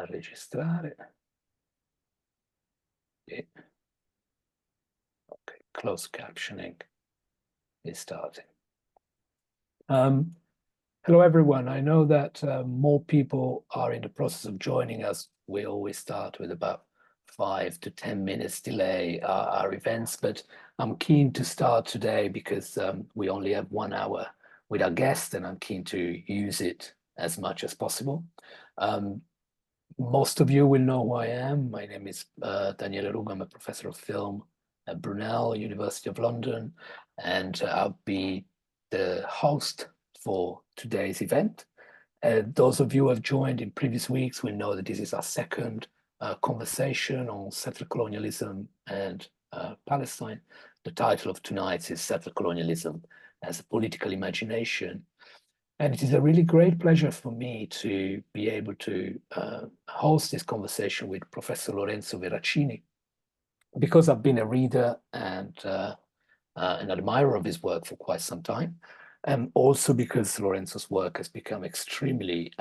a registrare. E... Okay, closed captioning is starting. Hello, everyone. I know that more people are in the process of joining us. We always start with about 5 to 10 minutes delay our events, but I'm keen to start today because we only have 1 hour with our guest, and I'm keen to use it as much as possible. Most of you will know who I am. My name is Daniele Ruga. I'm a professor of film at Brunel, University of London, and I'll be the host for today's event. Those of you who have joined in previous weeks will know that this is our second conversation on settler colonialism and Palestine. The title of tonight's is Settler Colonialism as a Political Imagination. And it is a really great pleasure for me to be able to host this conversation with Professor Lorenzo Veracini, because I've been a reader and an admirer of his work for quite some time, and also because Lorenzo's work has become extremely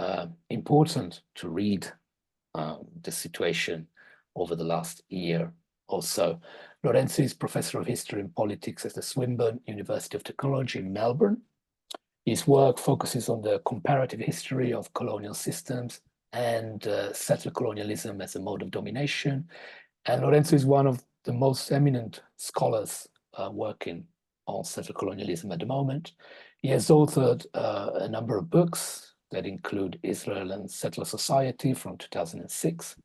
important to read the situation over the last year or so. Lorenzo is Professor of History and Politics at the Swinburne University of Technology in Melbourne. His work focuses on the comparative history of colonial systems and settler colonialism as a mode of domination. And Lorenzo is one of the most eminent scholars working on settler colonialism at the moment. He has authored a number of books that include Israel and Settler Society from 2006,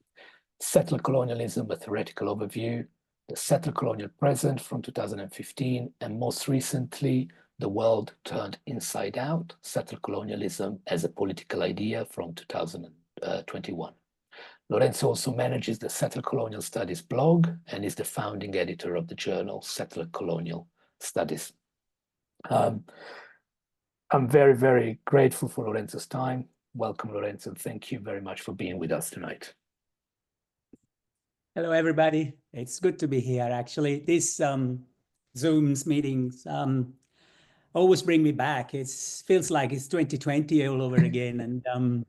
Settler Colonialism, a Theoretical Overview, The Settler Colonial Present from 2015, and most recently, The World Turned Inside Out, Settler Colonialism as a Political Idea from 2021. Lorenzo also manages the Settler Colonial Studies blog and is the founding editor of the journal Settler Colonial Studies. I'm very, very grateful for Lorenzo's time. Welcome, Lorenzo. Thank you very much for being with us tonight. Hello, everybody. It's good to be here, actually. These Zooms meetings always bring me back. It feels like it's 2020 all over again. And,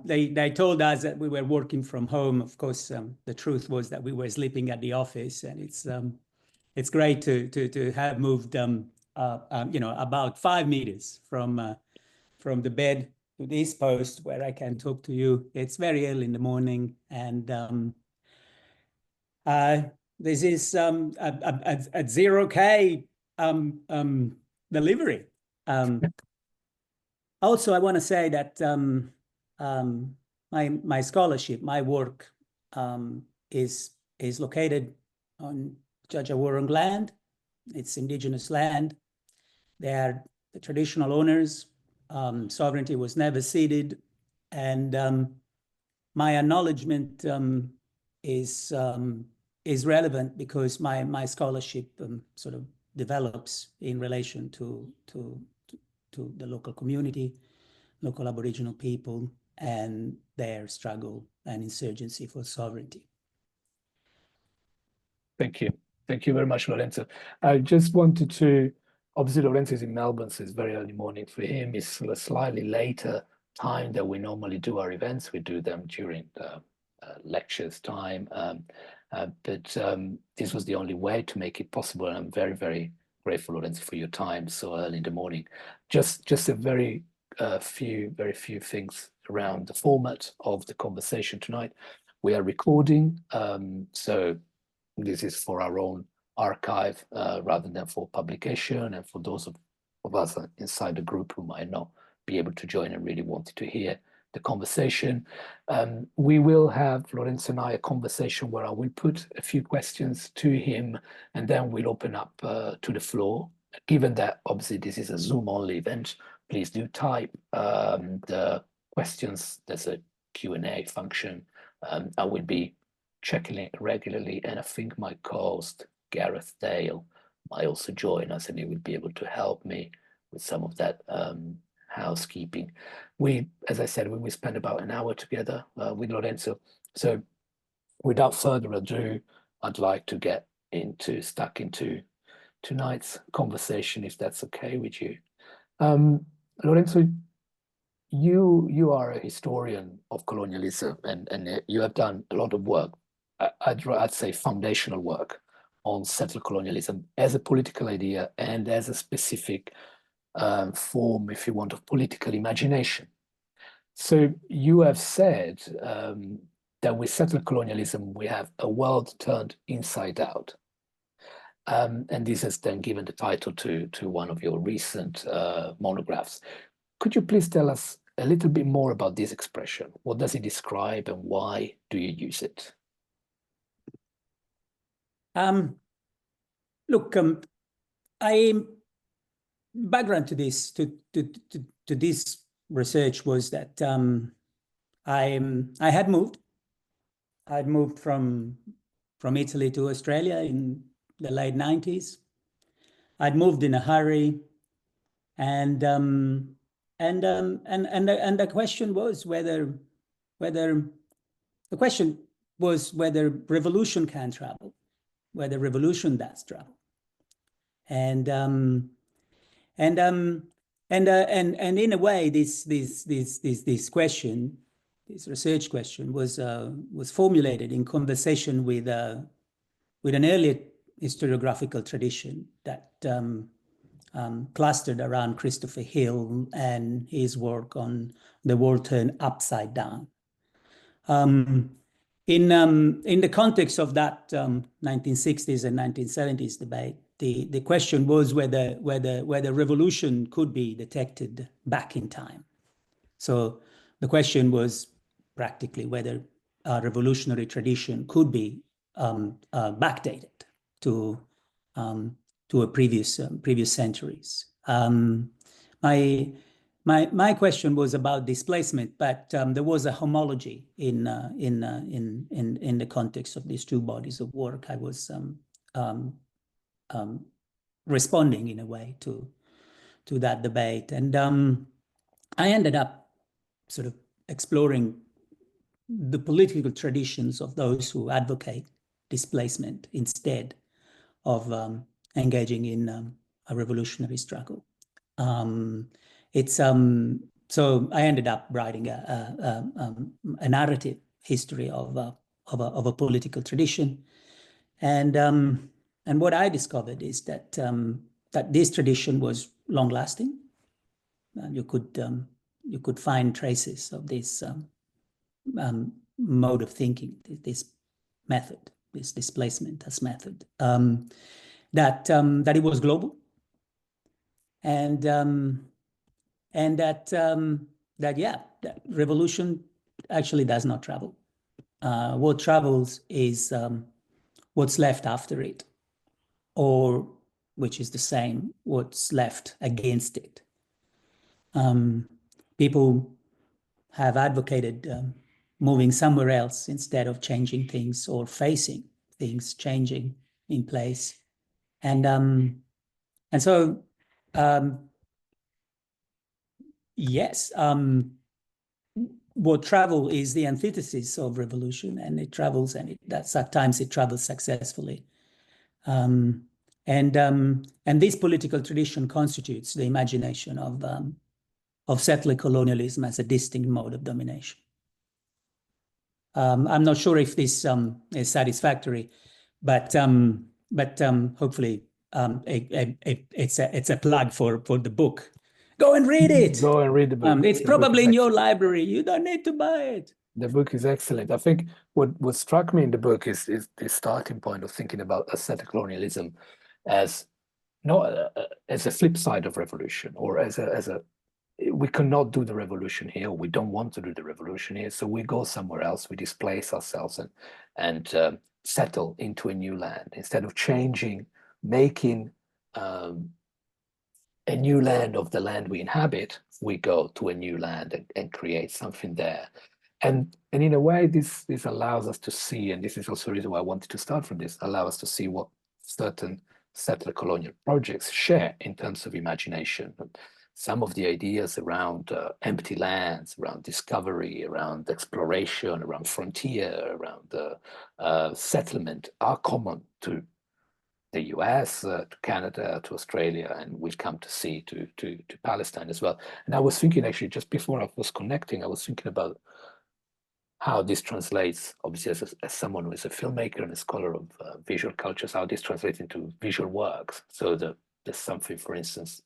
they told us that we were working from home. Of course, the truth was that we were sleeping at the office. And it's great to have moved, about 5 meters from the bed to this post where I can talk to you. It's very early in the morning, and this is a 0K delivery. Also, I want to say that my scholarship, my work, is located on Jajawarong land. It's indigenous land. They are the traditional owners. Sovereignty was never ceded, and my acknowledgement is relevant because my scholarship sort of develops in relation to the local community, local Aboriginal people, and their struggle and insurgency for sovereignty. Thank you. Thank you very much, Lorenzo. I just wanted to, obviously Lorenzo is in Melbourne, so it's very early morning for him. It's a slightly later time that we normally do our events. We do them during the lectures time, but this was the only way to make it possible. And I'm very, very grateful, Lorenzo, for your time so early in the morning. Just a very few things around the format of the conversation tonight. We are recording, so this is for our own archive rather than for publication, and for those of us inside the group who might not be able to join and really wanted to hear the conversation. We will have, Lorenzo and I, a conversation where I will put a few questions to him, and then we'll open up to the floor. Given that obviously this is a Zoom-only event, please do type the questions. There's a Q&A function. I will be checking it regularly, and I think my co-host Gareth Dale might also join us, and he will be able to help me with some of that housekeeping. As I said, we spend about an hour together with Lorenzo. So without further ado, I'd like to get stuck into tonight's conversation, if that's okay with you. Lorenzo, you are a historian of colonialism, and you have done a lot of work. I'd say foundational work on settler colonialism as a political idea and as a specific form, if you want, of political imagination. So you have said that with settler colonialism, we have a world turned inside out. And this has then given the title to one of your recent monographs. Could you please tell us a little bit more about this expression? What does it describe and why do you use it? Look, background to this research was that I had moved. I'd moved from Italy to Australia in the late 90s. I'd moved in a hurry, and the question was whether revolution can travel, whether revolution does travel, and in a way, this question, this research question, was formulated in conversation with an earlier historiographical tradition that clustered around Christopher Hill and his work on the world turned upside down. In the context of that 1960s and 1970s debate, the question was whether revolution could be detected back in time. So the question was practically whether a revolutionary tradition could be backdated to a previous centuries. My question was about displacement, but there was a homology in the context of these two bodies of work. I was responding in a way to that debate, and I ended up sort of exploring the political traditions of those who advocate displacement instead of engaging in a revolutionary struggle. So I ended up writing a narrative history of a political tradition, and what I discovered is that this tradition was long-lasting. You could find traces of this mode of thinking, this method, this displacement as method, that it was global, and that revolution actually does not travel. What travels is what's left after it, or which is the same, what's left against it. People have advocated moving somewhere else instead of changing things or facing things changing in place, and so yes, what travel is the antithesis of revolution, and it travels, and that's at times it travels successfully. And this political tradition constitutes the imagination of settler colonialism as a distinct mode of domination. I'm not sure if this is satisfactory, but hopefully it's a plug for the book. Go and read it. Go and read the book. It's probably in your library. You don't need to buy it. The book is excellent. I think what struck me in the book is the starting point of thinking about settler colonialism as not as a flip side of revolution, or as a we cannot do the revolution here. We don't want to do the revolution here, so we go somewhere else. We displace ourselves and settle into a new land instead of changing, making a new land of the land we inhabit. We go to a new land and create something there. And in a way, this allows us to see, and this is also the reason why I wanted to start from this, allow us to see what certain settler colonial projects share in terms of imagination. Some of the ideas around empty lands, around discovery, around exploration, around frontier, around settlement are common to the US, to Canada, to Australia, and will come to sea to Palestine as well. And I was thinking, actually, just before I was connecting, I was thinking about how this translates, obviously, as someone who is a filmmaker and a scholar of visual cultures, how this translates into visual works. So there's something, for instance,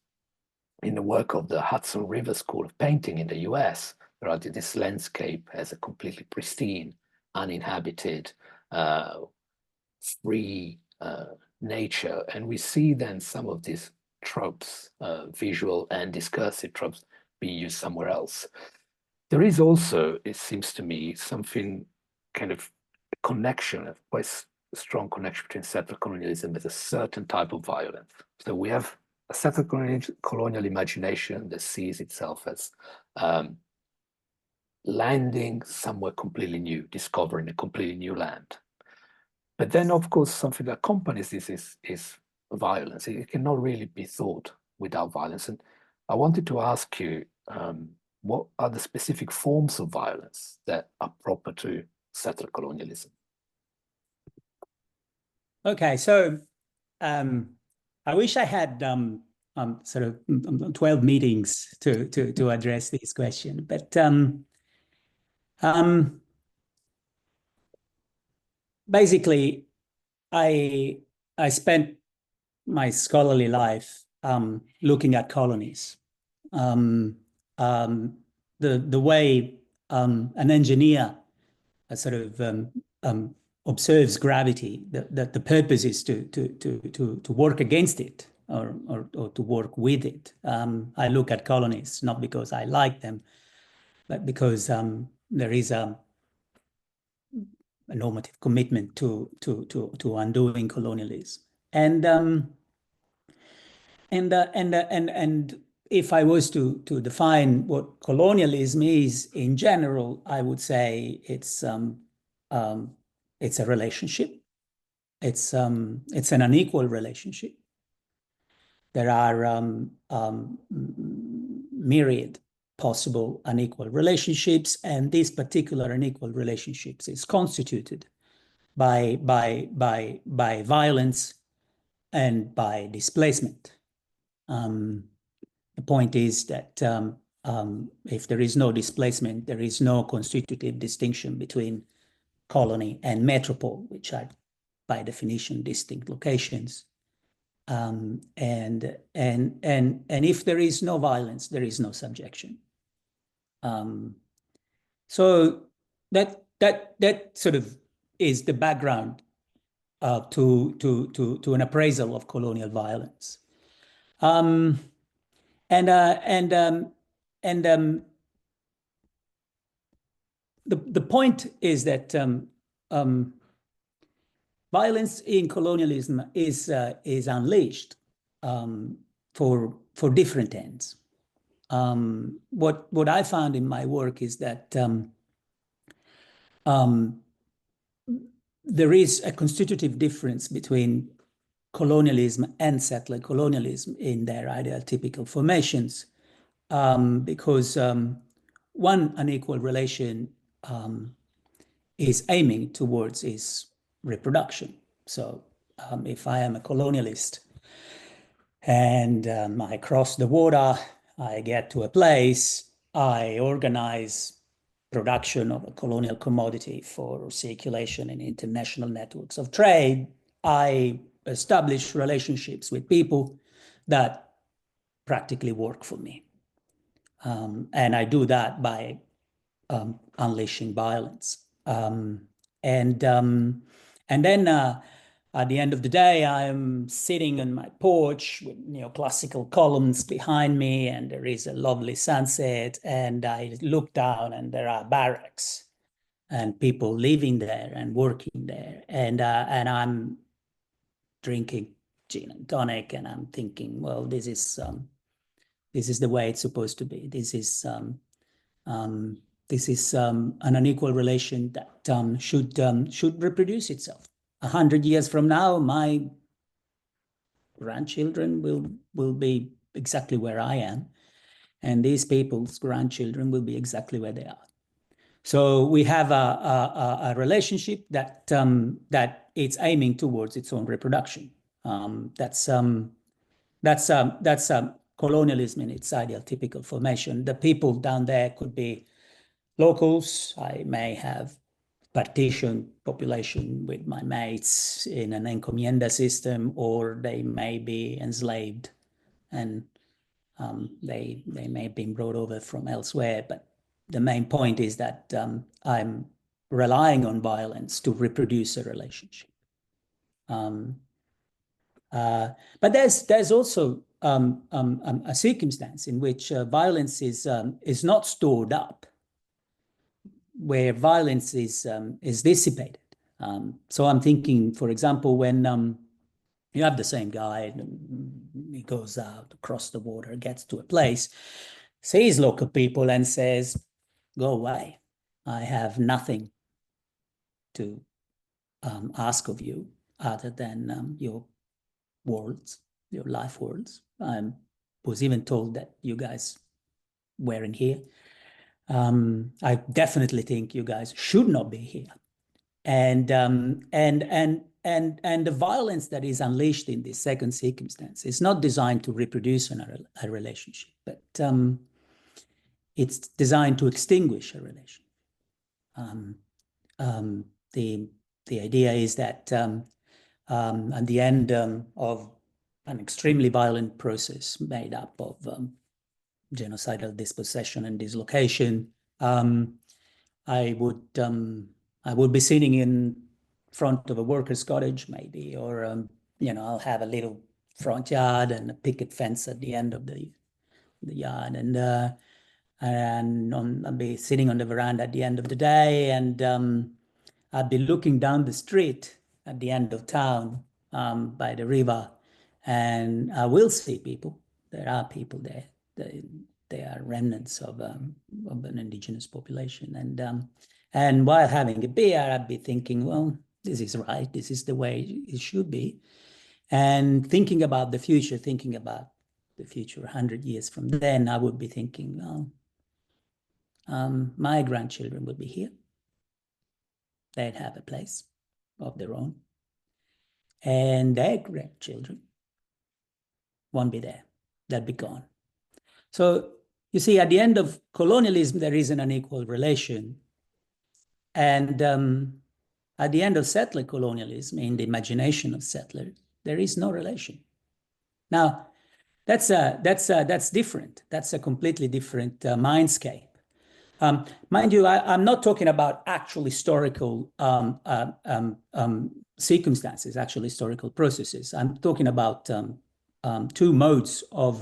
in the work of the Hudson River School of Painting in the US, where this landscape has a completely pristine, uninhabited, free nature. And we see then some of these tropes, visual and discursive tropes, being used somewhere else. There is also, it seems to me, something kind of a connection, a quite strong connection between settler colonialism and a certain type of violence. So we have a settler colonial imagination that sees itself as landing somewhere completely new, discovering a completely new land. But then, of course, something that accompanies this is violence. It cannot really be thought without violence. And I wanted to ask you, what are the specific forms of violence that are proper to settler colonialism? Okay, so I wish I had sort of 12 meetings to address this question, but basically, I spent my scholarly life looking at colonies. The way an engineer sort of observes gravity, that the purpose is to work against it or to work with it. I look at colonies not because I like them, but because there is a normative commitment to undoing colonialism. And if I was to define what colonialism is in general, I would say it's a relationship. It's an unequal relationship. There are myriad possible unequal relationships, and these particular unequal relationships is constituted by violence and by displacement. The point is that if there is no displacement, there is no constitutive distinction between colony and metropole, which are by definition distinct locations. And if there is no violence, there is no subjection. So that sort of is the background to an appraisal of colonial violence. The point is that violence in colonialism is unleashed for different ends. What I found in my work is that there is a constitutive difference between colonialism and settler colonialism in their ideotypical formations, because one unequal relation is aiming towards its reproduction. So if I am a colonialist and I cross the water, I get to a place, I organize production of a colonial commodity for circulation in international networks of trade, I establish relationships with people that practically work for me. And I do that by unleashing violence. And then at the end of the day, I'm sitting on my porch with neoclassical columns behind me, and there is a lovely sunset, and I look down and there are barracks and people living there and working there, and I'm drinking gin and tonic, and I'm thinking, well, this is the way it's supposed to be. This is an unequal relation that should reproduce itself. 100 years from now, my grandchildren will be exactly where I am, and these people's grandchildren will be exactly where they are. So we have a relationship that it's aiming towards its own reproduction. That's colonialism in its ideal typical formation. The people down there could be locals. I may have partition population with my mates in an encomienda system, or they may be enslaved and they may have been brought over from elsewhere. But the main point is that I'm relying on violence to reproduce a relationship. But there's also a circumstance in which violence is not stored up, where violence is dissipated. So I'm thinking, for example, when you have the same guy, he goes out across the water, gets to a place, sees local people and says, "Go away. I have nothing to ask of you other than your words, your life words. I was even told that you guys weren't here. I definitely think you guys should not be here." And the violence that is unleashed in this second circumstance is not designed to reproduce a relationship, but it's designed to extinguish a relationship. The idea is that at the end of an extremely violent process made up of genocidal dispossession and dislocation, I would be sitting in front of a worker's cottage, maybe, or I'll have a little front yard and a picket fence at the end of the yard, and I'll be sitting on the veranda at the end of the day, and I'll be looking down the street at the end of town by the river, and I will see people. There are people there. They are remnants of an indigenous population, and while having a beer, I'd be thinking, well, this is right. This is the way it should be. And thinking about the future 100 years from then, I would be thinking, well, my grandchildren would be here. They'd have a place of their own. And their grandchildren won't be there. They'll be gone. So you see, at the end of colonialism, there is an unequal relation. And at the end of settler colonialism, in the imagination of settlers, there is no relation. Now, that's different. That's a completely different mindscape. Mind you, I'm not talking about actual historical circumstances, actual historical processes. I'm talking about two modes of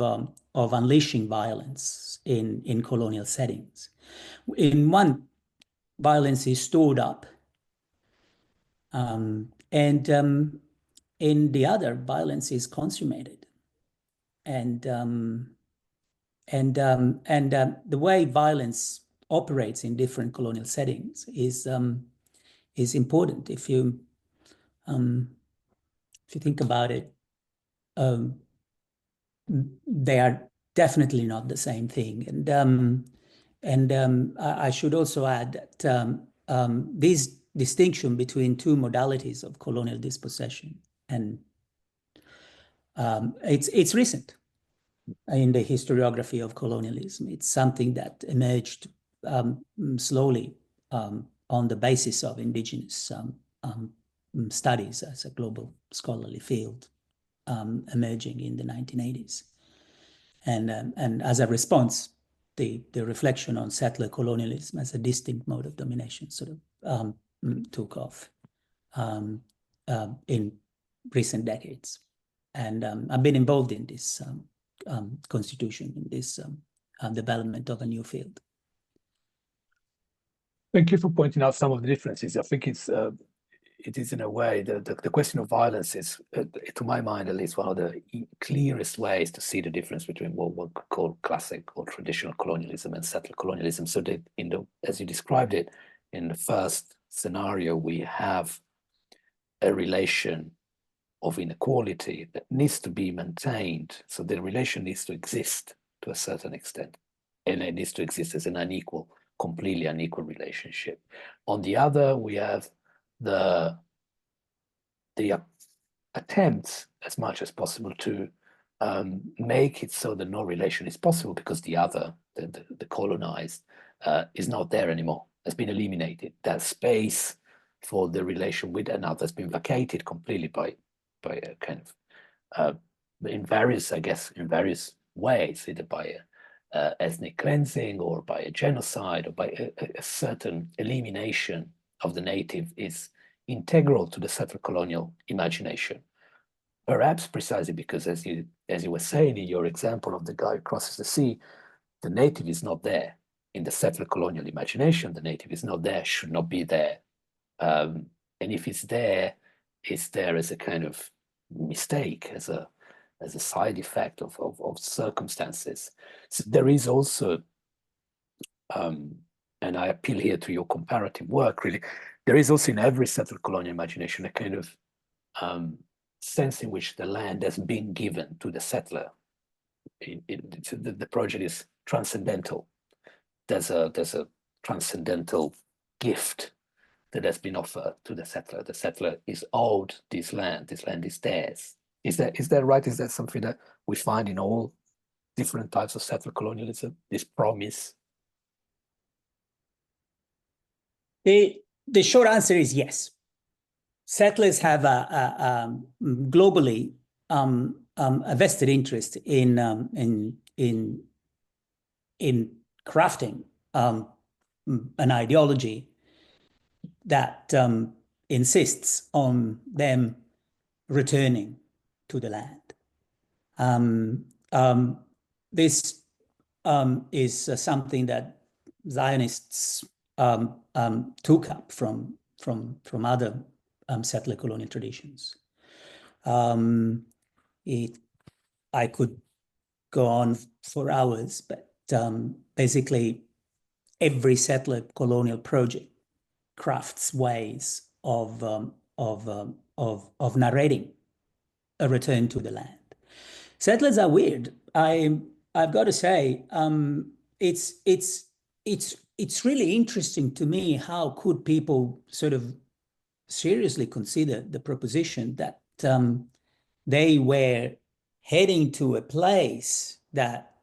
unleashing violence in colonial settings. In one, violence is stored up, and in the other, violence is consummated. And the way violence operates in different colonial settings is important. If you think about it, they are definitely not the same thing. And I should also add that this distinction between two modalities of colonial dispossession, and it's recent in the historiography of colonialism. It's something that emerged slowly on the basis of indigenous studies as a global scholarly field emerging in the 1980s. And as a response, the reflection on settler colonialism as a distinct mode of domination sort of took off in recent decades. And I've been involved in this constitution, in this development of a new field. Thank you for pointing out some of the differences. I think it is in a way the question of violence is, to my mind at least, one of the clearest ways to see the difference between what one could call classic or traditional colonialism and settler colonialism. So that as you described it, in the first scenario, we have a relation of inequality that needs to be maintained. So the relation needs to exist to a certain extent, and it needs to exist as an completely unequal relationship. On the other, we have the attempts as much as possible to make it so that no relation is possible, because the other, the colonized, is not there anymore, has been eliminated. That space for the relation with another has been vacated completely by a kind of in various, I guess, in various ways, either by ethnic cleansing or by a genocide or by a certain elimination of the native is integral to the settler colonial imagination. Perhaps precisely because, as you were saying in your example of the guy who crosses the sea, the native is not there in the settler colonial imagination. The native is not there, should not be there, and if it's there as a kind of mistake, as a side effect of circumstances. So there is also, and I appeal here to your comparative work, really, there is also in every settled colonial imagination a kind of sense in which the land has been given to the settler. The project is transcendental. There's a transcendental gift that has been offered to the settler. The settler is owed this land. This land is theirs. Is that right? Is that something that we find in all different types of settler colonialism, this promise? The short answer is yes. Settlers have globally a vested interest in crafting an ideology that insists on them returning to the land. This is something that Zionists took up from other settler colonial traditions. I could go on for hours, but basically every settler colonial project crafts ways of narrating a return to the land. Settlers are weird. I've got to say, it's really interesting to me how could people sort of seriously consider the proposition that they were heading to a place that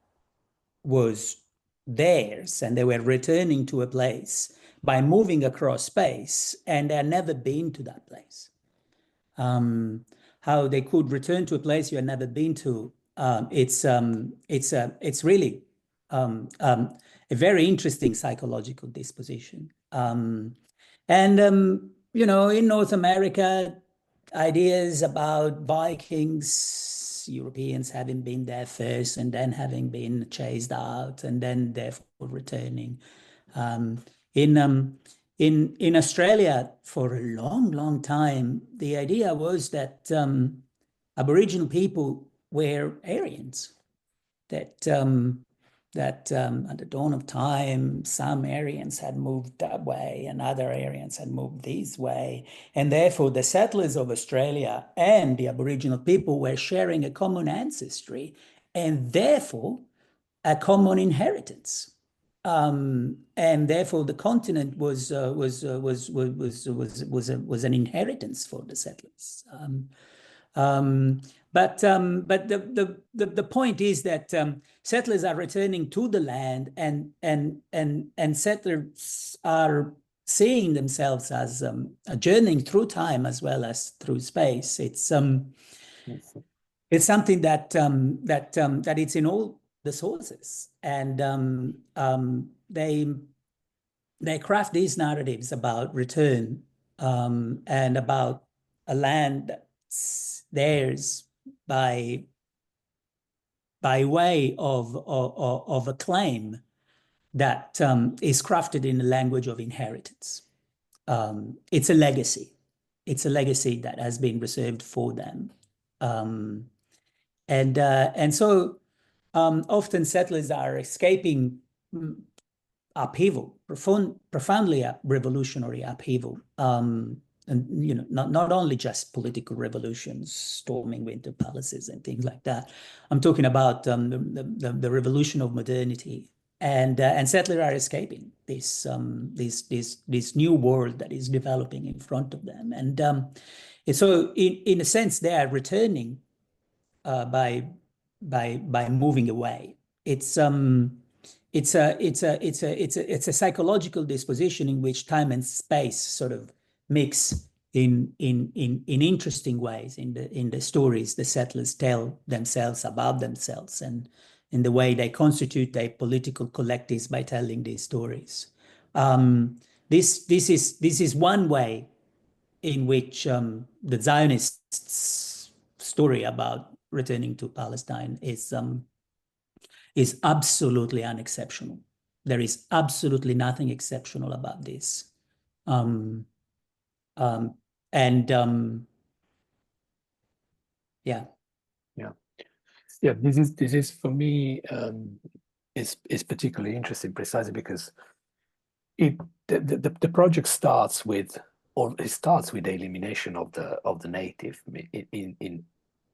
was theirs and they were returning to a place by moving across space, and they've never been to that place. How they could return to a place you had never been to, it's really a very interesting psychological disposition. You know, in North America, ideas about Vikings, Europeans having been there first and then having been chased out and then therefore returning. In Australia, for a long, long time, the idea was that Aboriginal people were Aryans, that at the dawn of time, some Aryans had moved that way and other Aryans had moved this way. And therefore, the settlers of Australia and the Aboriginal people were sharing a common ancestry and therefore a common inheritance. And therefore, the continent was an inheritance for the settlers. But the point is that settlers are returning to the land, and settlers are seeing themselves as journeying through time as well as through space. It's something that it's in all the sources, and they craft these narratives about return and about a land that's theirs by way of a claim that is crafted in the language of inheritance. It's a legacy. It's a legacy that has been reserved for them. And so often settlers are escaping upheaval, profoundly revolutionary upheaval. And you know, not only just political revolutions, storming winter palaces and things like that. I'm talking about the revolution of modernity, and settlers are escaping this new world that is developing in front of them. And so, in a sense, they are returning by moving away. It's a psychological disposition in which time and space sort of mix in interesting ways in the stories the settlers tell themselves about themselves, and in the way they constitute their political collectives by telling these stories. This is one way in which the Zionists' story about returning to Palestine is absolutely unexceptional. There is absolutely nothing exceptional about this. Um, and yeah. Yeah. Yeah, this is for me is particularly interesting precisely because the project starts with, or it starts with the elimination of the native in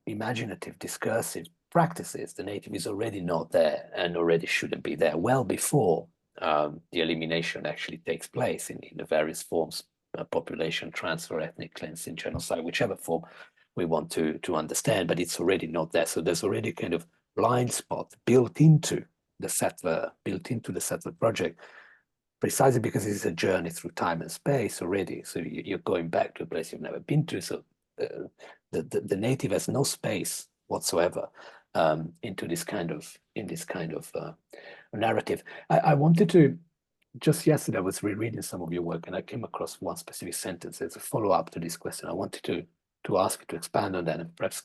imaginative discursive practices. The native is already not there and already shouldn't be there well before the elimination actually takes place in the various forms, population transfer, ethnic cleansing, genocide, whichever form we want to understand, but it's already not there. So there's already a kind of blind spot built into the settler project, precisely because it's a journey through time and space already. So you're going back to a place you've never been to. So the native has no space whatsoever into this kind of narrative. I wanted to, just yesterday I was rereading some of your work and I came across one specific sentence as a follow-up to this question. I wanted to ask you to expand on that and perhaps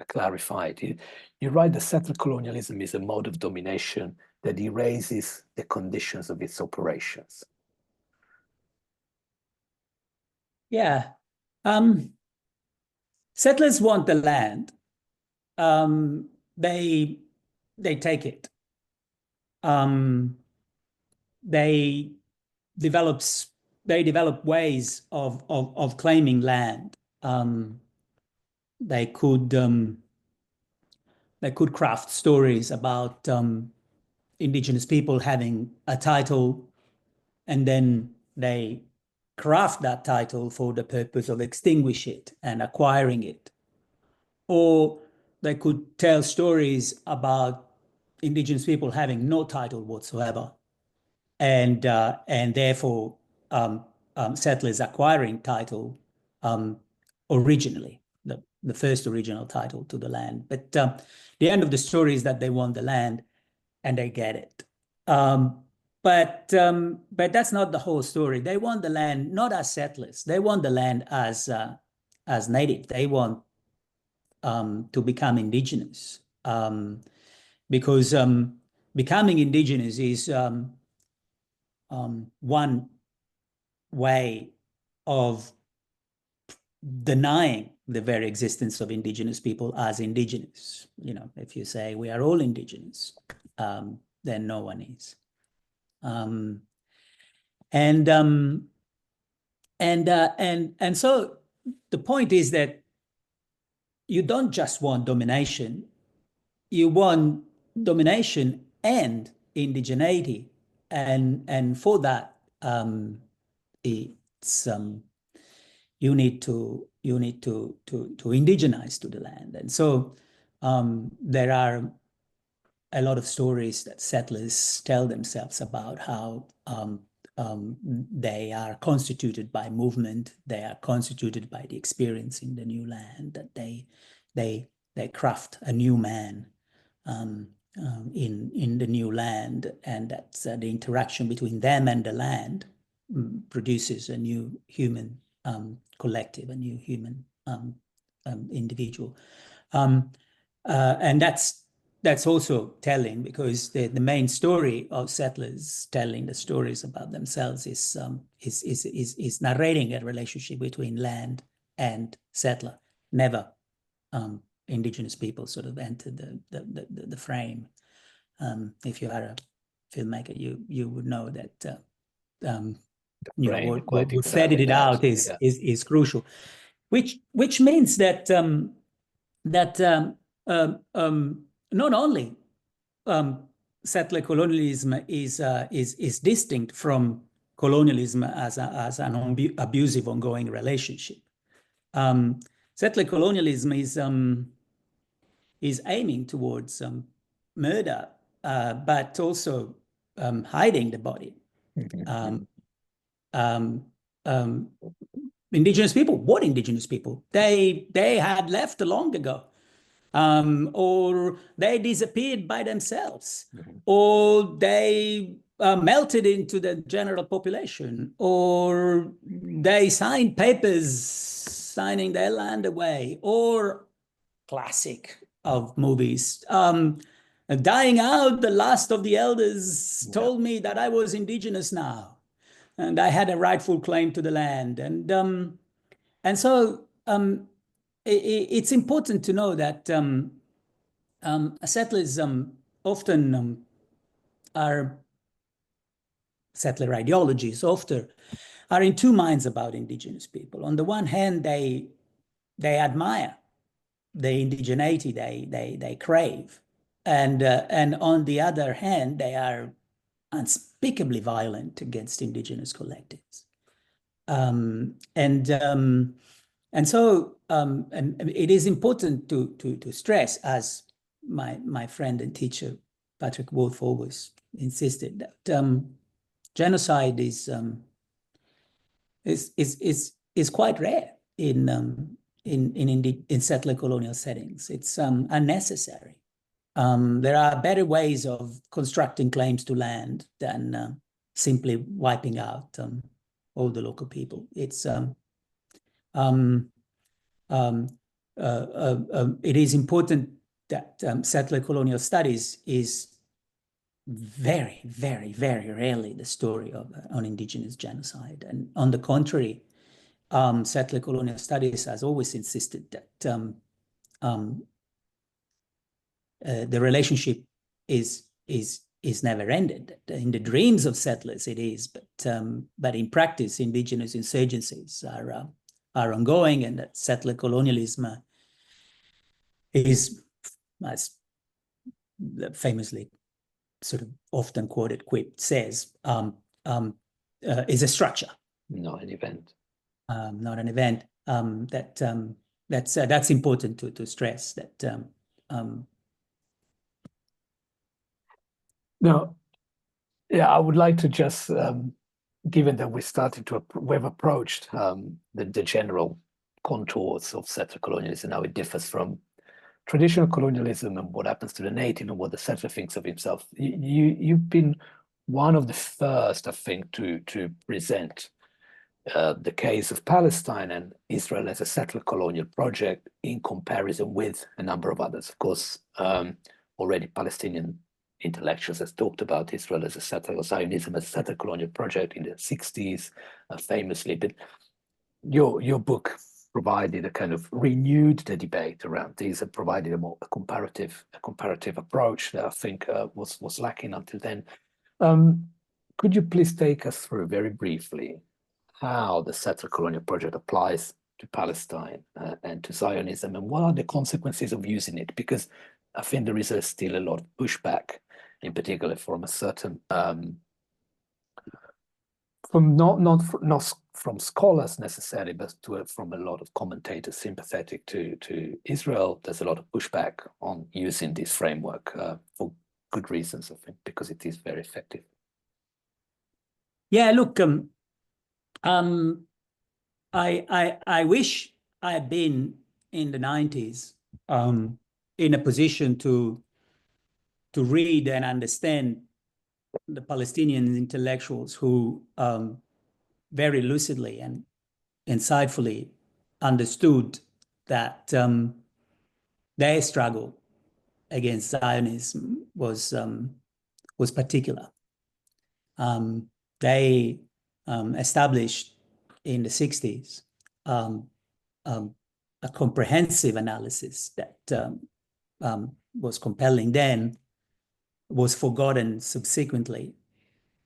clarify it. You write that settler colonialism is a mode of domination that erases the conditions of its operations. Yeah. Settlers want the land. They take it. They develop ways of claiming land. They could craft stories about indigenous people having a title, and then they craft that title for the purpose of extinguishing it and acquiring it. Or they could tell stories about indigenous people having no title whatsoever, and therefore settlers acquiring title originally, the first original title to the land. But the end of the story is that they want the land and they get it. But that's not the whole story. They want the land not as settlers. They want the land as native. They want to become indigenous, because becoming indigenous is one way of denying the very existence of indigenous people as indigenous. You know, if you say we are all indigenous, then no one is. And so the point is that you don't just want domination, you want domination and indigeneity, and for that it's you need to indigenize to the land. And so there are a lot of stories that settlers tell themselves about how they are constituted by movement, they are constituted by the experience in the new land, that they craft a new man in the new land, and that the interaction between them and the land produces a new human collective, a new human individual. And that's also telling, because the main story of settlers telling the stories about themselves is narrating a relationship between land and settler. Never indigenous people sort of entered the frame. If you are a filmmaker, you would know that what setting it out is crucial, which means that not only settler colonialism is distinct from colonialism as an abusive ongoing relationship. Settler colonialism is aiming towards murder, but also hiding the body. Um, um, um, indigenous people, what indigenous people? They had left long ago, or they disappeared by themselves, or they melted into the general population, or they signed papers signing their land away, or classic of movies. Dying out, the last of the elders told me that I was indigenous now, and I had a rightful claim to the land. And so it's important to know that settlers often are settler ideologies often are in two minds about indigenous people. On the one hand, they admire the indigeneity they crave, and on the other hand, they are unspeakably violent against indigenous collectives. And so and it is important to stress, as my friend and teacher Patrick Wolf always insisted, that genocide is quite rare in settler colonial settings. It's unnecessary. There are better ways of constructing claims to land than simply wiping out all the local people. It's it is important that settler colonial studies is very, very, very rarely the story of an indigenous genocide. And on the contrary, settler colonial studies has always insisted that the relationship is never ended. In the dreams of settlers, it is, but in practice, indigenous insurgencies are ongoing, and that settler colonialism is, as famously sort of often quoted quip says, is a structure, not an event. Not an event. That's important to stress. That Now, yeah, I would like to just, given that we've approached the general contours of settler colonialism, how it differs from traditional colonialism and what happens to the native and what the settler thinks of himself. You've been one of the first, I think, to present the case of Palestine and Israel as a settler colonial project in comparison with a number of others. Of course, already Palestinian intellectuals has talked about Israel as a settler, Zionism as a settler colonial project in the 60s, famously. But your book provided a kind of renewed the debate around these and provided a more comparative approach that I think was lacking until then. Could you please take us through very briefly how the settler colonial project applies to Palestine and to Zionism, and what are the consequences of using it? Because I think there is still a lot of pushback, in particular from a certain not from scholars necessarily, but from a lot of commentators sympathetic to Israel. There's a lot of pushback on using this framework for good reasons, I think, because it is very effective. Yeah, look, I wish I had been in the 90s in a position to read and understand the Palestinian intellectuals who very lucidly and insightfully understood that their struggle against Zionism was particular. They established in the 60s a comprehensive analysis that was compelling then, was forgotten subsequently,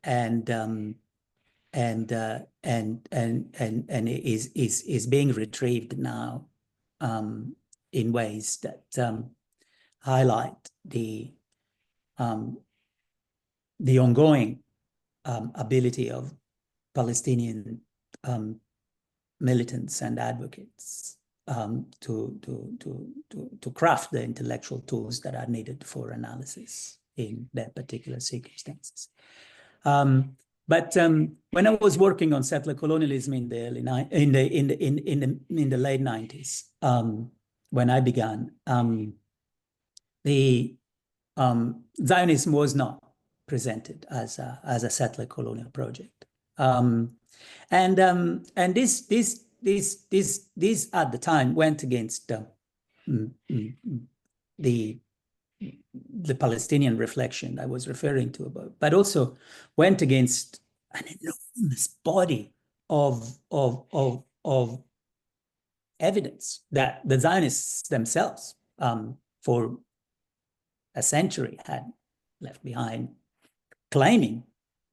and is being retrieved now in ways that highlight the ongoing ability of Palestinian militants and advocates to craft the intellectual tools that are needed for analysis in their particular circumstances. But when I was working on settler colonialism in the early in the late 90s, when I began, the Zionism was not presented as a settler colonial project, and this at the time went against the Palestinian reflection I was referring to above, but also went against an enormous body of evidence that the Zionists themselves, for a century, had left behind, claiming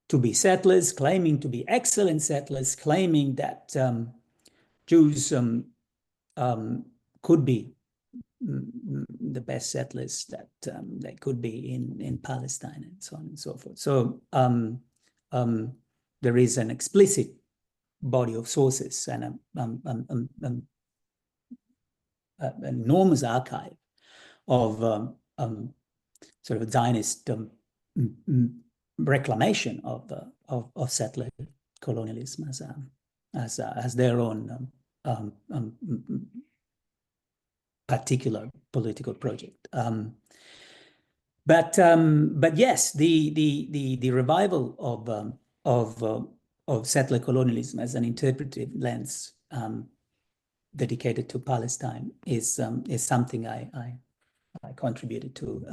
to be settlers, claiming to be excellent settlers, claiming that Jews could be the best settlers that they could be in Palestine, and so on and so forth. So there is an explicit body of sources and an enormous archive of sort of Zionist reclamation of settler colonialism as their own particular political project. But yes, the revival of settler colonialism as an interpretive lens dedicated to Palestine is something I contributed to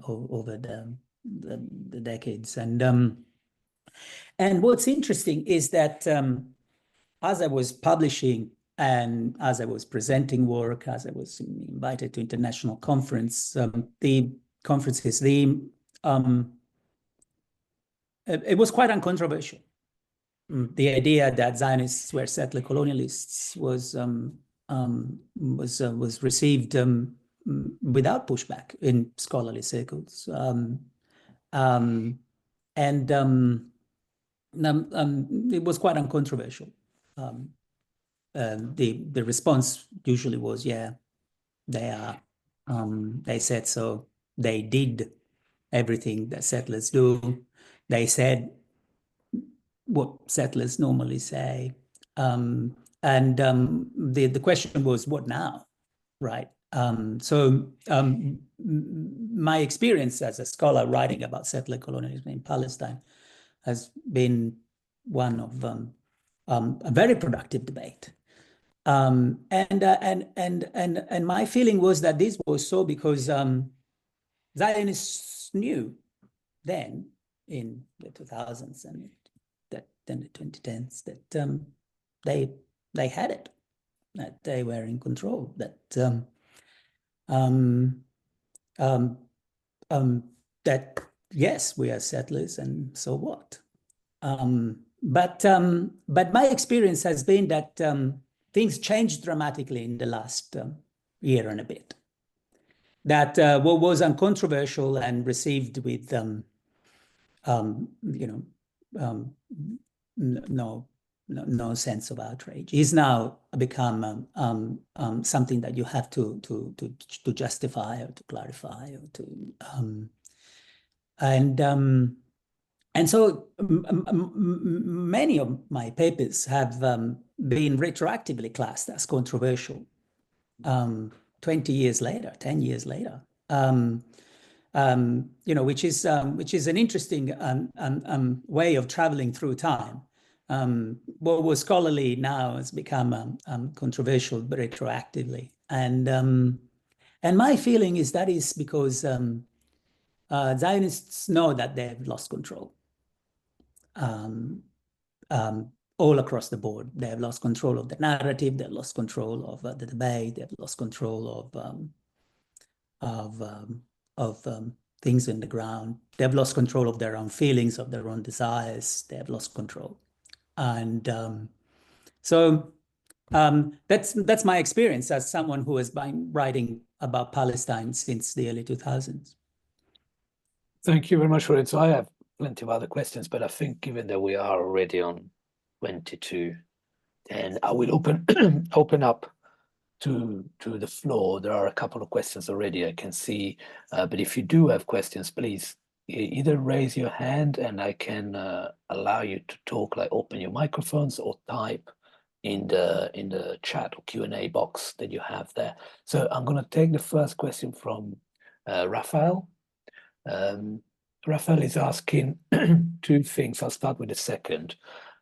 over the decades. And what's interesting is that as I was publishing and as I was presenting work, as I was invited to international conferences, it was quite uncontroversial. The idea that Zionists were settler colonialists was received without pushback in scholarly circles, and it was quite uncontroversial. The response usually was, yeah, they are. They said so. They did everything that settlers do. They said what settlers normally say, and the question was, what now, right? So my experience as a scholar writing about settler colonialism in Palestine has been one of a very productive debate. And my feeling was that this was so because Zionists knew then in the 2000s and then the 2010s that they had it, that they were in control, that that yes, we are settlers, and so what? But my experience has been that things changed dramatically in the last year and a bit. That what was uncontroversial and received with no sense of outrage is now become something that you have to justify or to clarify or to and so many of my papers have been retroactively classed as controversial 20 years later, 10 years later, which is an interesting way of traveling through time. What was scholarly now has become controversial retroactively, and my feeling is that is because Zionists know that they've lost control. All across the board, they have lost control of the narrative, they've lost control of the debate, they've lost control of things in the ground, they've lost control of their own feelings, of their own desires, they've lost control. And so that's my experience as someone who has been writing about Palestine since the early 2000s. Thank you very much, Lorenzo. I have plenty of other questions, but I think given that we are already on 22, And I will open up to the floor. There are a couple of questions already I can see, but if you do have questions, please either raise your hand and I can allow you to talk, like open your microphones, or type in the chat or Q&A box that you have there. So I'm going to take the first question from Raphael. Raphael is asking two things. I'll start with the second.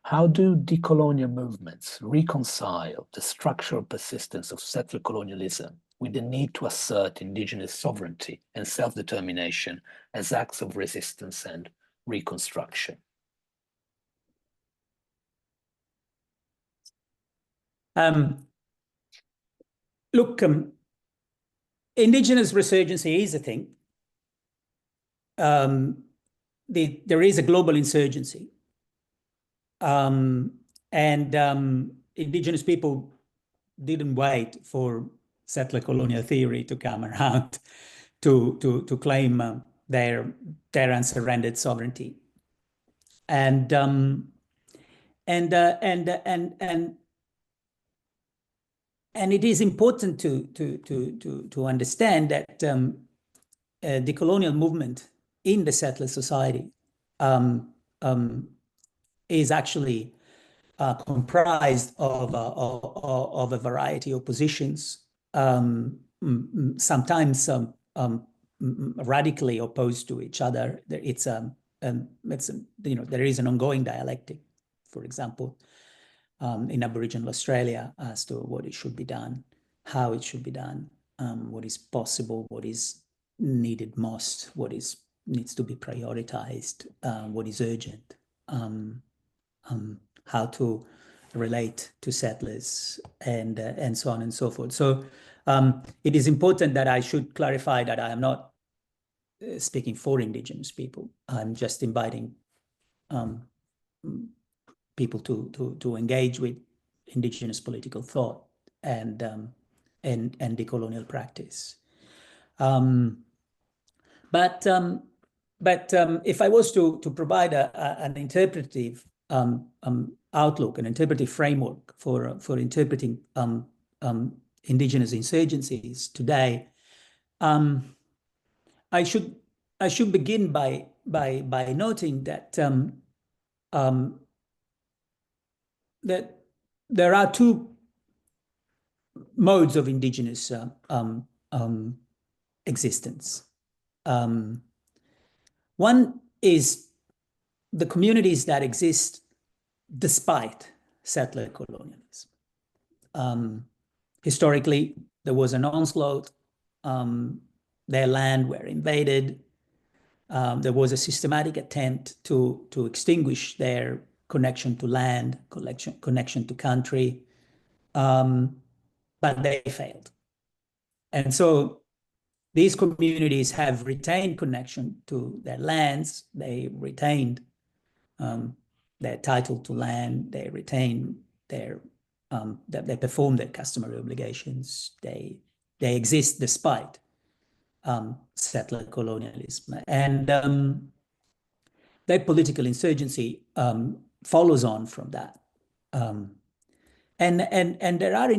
How do decolonial movements reconcile the structural persistence of settler colonialism with the need to assert indigenous sovereignty and self-determination as acts of resistance and reconstruction? Look, indigenous resurgency is a thing. There is a global insurgency. Indigenous people didn't wait for settler colonial theory to come around to claim their unsurrendered sovereignty. And it is important to understand that the colonial movement in the settler society is actually comprised of a variety of positions, sometimes radically opposed to each other. There is an ongoing dialectic, for example, in Aboriginal Australia, as to what it should be done, how it should be done, what is possible, what is needed most, what needs to be prioritized, what is urgent, how to relate to settlers, and so on and so forth. So it is important that I should clarify that I am not speaking for Indigenous people. I'm just inviting people to engage with Indigenous political thought and decolonial practice. But if I was to provide an interpretive outlook, an interpretive framework for interpreting Indigenous insurgencies today, I should begin by noting that that there are two modes of Indigenous existence. One is the communities that exist despite settler colonialism. Historically, there was an onslaught. Their land were invaded. There was a systematic attempt to extinguish their connection to land, connection to country, but they failed. And so these communities have retained connection to their lands. They retained their title to land. They retain they perform their customary obligations. They exist despite settler colonialism, and their political insurgency follows on from that. And there are the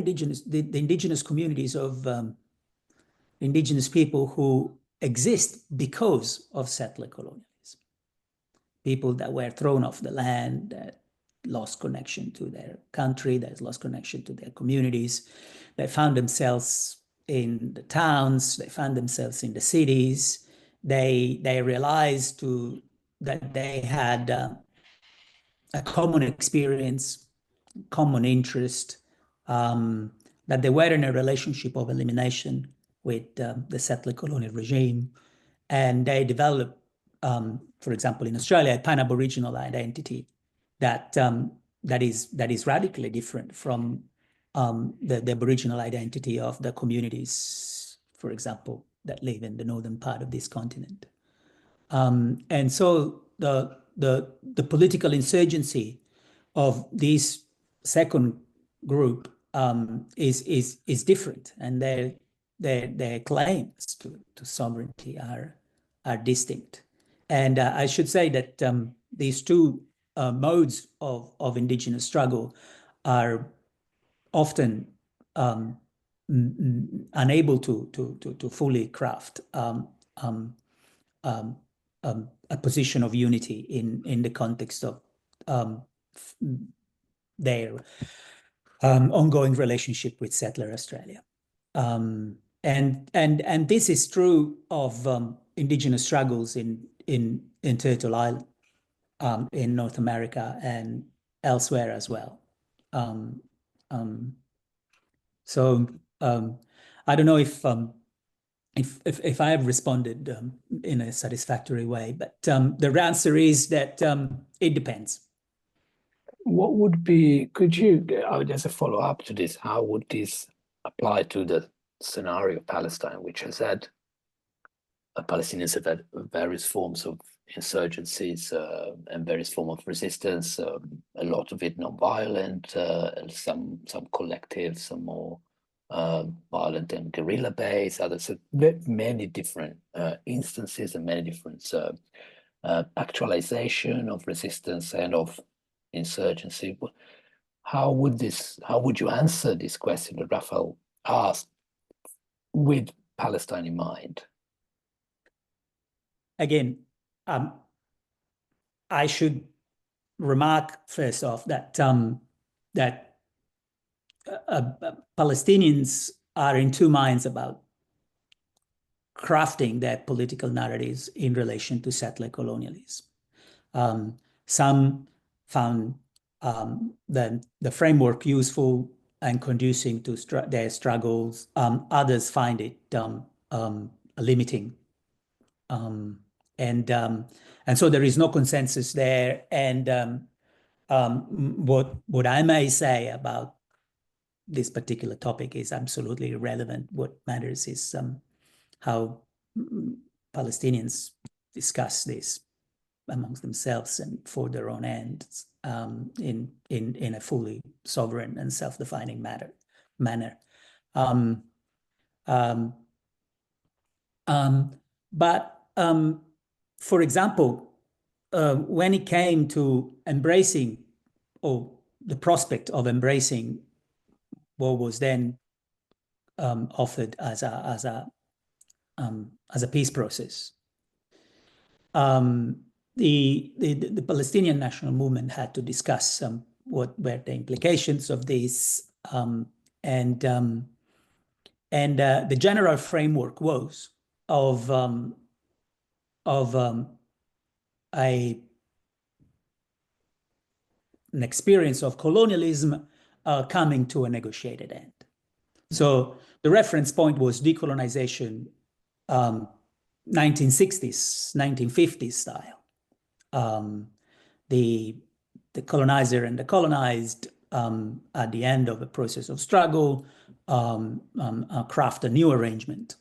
indigenous communities of Indigenous people who exist because of settler colonialism. People that were thrown off the land, that lost connection to their country, that lost connection to their communities. They found themselves in the towns, they found themselves in the cities. They realized that they had a common experience, common interest, that they were in a relationship of elimination with the settler colonial regime, and they developed, for example, in Australia, a pan-Aboriginal identity that is radically different from the Aboriginal identity of the communities, for example, that live in the northern part of this continent. And so the political insurgency of this second group is different, and their claims to sovereignty are distinct. And I should say that these two modes of Indigenous struggle are often unable to fully craft a position of unity in the context of their ongoing relationship with settler Australia. And this is true of indigenous struggles in Turtle Island, in North America and elsewhere as well. So I don't know if I have responded in a satisfactory way, but the answer is that it depends. What would be, could you, as a follow-up to this, how would this apply to the scenario of Palestine, which has had, Palestinians have had various forms of insurgencies and various forms of resistance, a lot of it non-violent, some collective, some more violent and guerrilla-based, others, so many different instances and many different actualization of resistance and of insurgency. How would you answer this question that Raphael asked with Palestine in mind? Again, I should remark first off that Palestinians are in two minds about crafting their political narratives in relation to settler colonialism. Some found the framework useful and conducing to their struggles. Others find it limiting. And so there is no consensus there. And what I may say about this particular topic is absolutely irrelevant. What matters is how Palestinians discuss this amongst themselves and for their own ends in a fully sovereign and self-defining manner. But for example, when it came to embracing, or the prospect of embracing, what was then offered as a peace process, the Palestinian national movement had to discuss what were the implications of this, and the general framework was of an experience of colonialism coming to a negotiated end. So the reference point was decolonization, 1960s, 1950s style. The colonizer and the colonized, at the end of a process of struggle, craft a new arrangement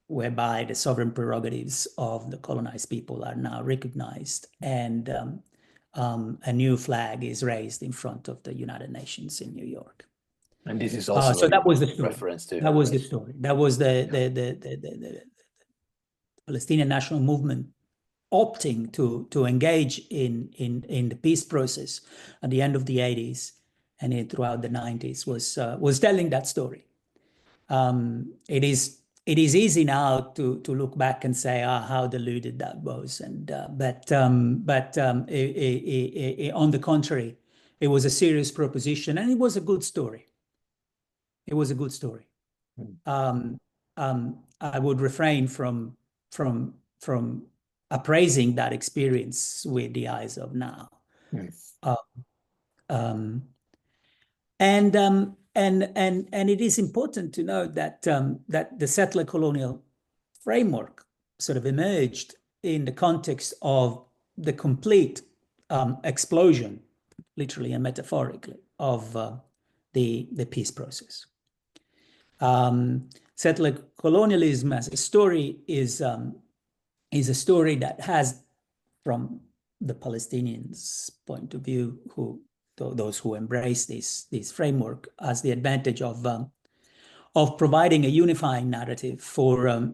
whereby the sovereign prerogatives of the colonized people are now recognized, and a new flag is raised in front of the United Nations in New York. And this is also so that was the story. Reference to that was the story. That was the Palestinian national movement opting to engage in the peace process at the end of the 80s and throughout the 90s was telling that story. It is easy now to look back and say, how deluded that was, but on the contrary, it was a serious proposition, and it was a good story. It was a good story. I would refrain from appraising that experience with the eyes of now. And it is important to note that that the settler colonial framework sort of emerged in the context of the complete explosion, literally and metaphorically, of the peace process. Settler colonialism as a story is a story that has, from the Palestinians' point of view, those who embrace this framework, as the advantage of providing a unifying narrative for a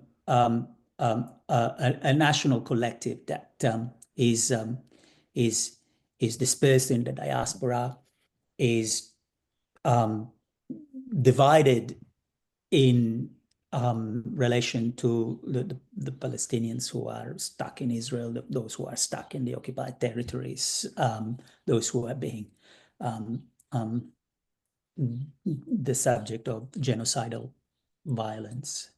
national collective that is dispersed in the diaspora, is divided in relation to the Palestinians who are stuck in Israel, those who are stuck in the occupied territories, those who are being the subject of genocidal violence.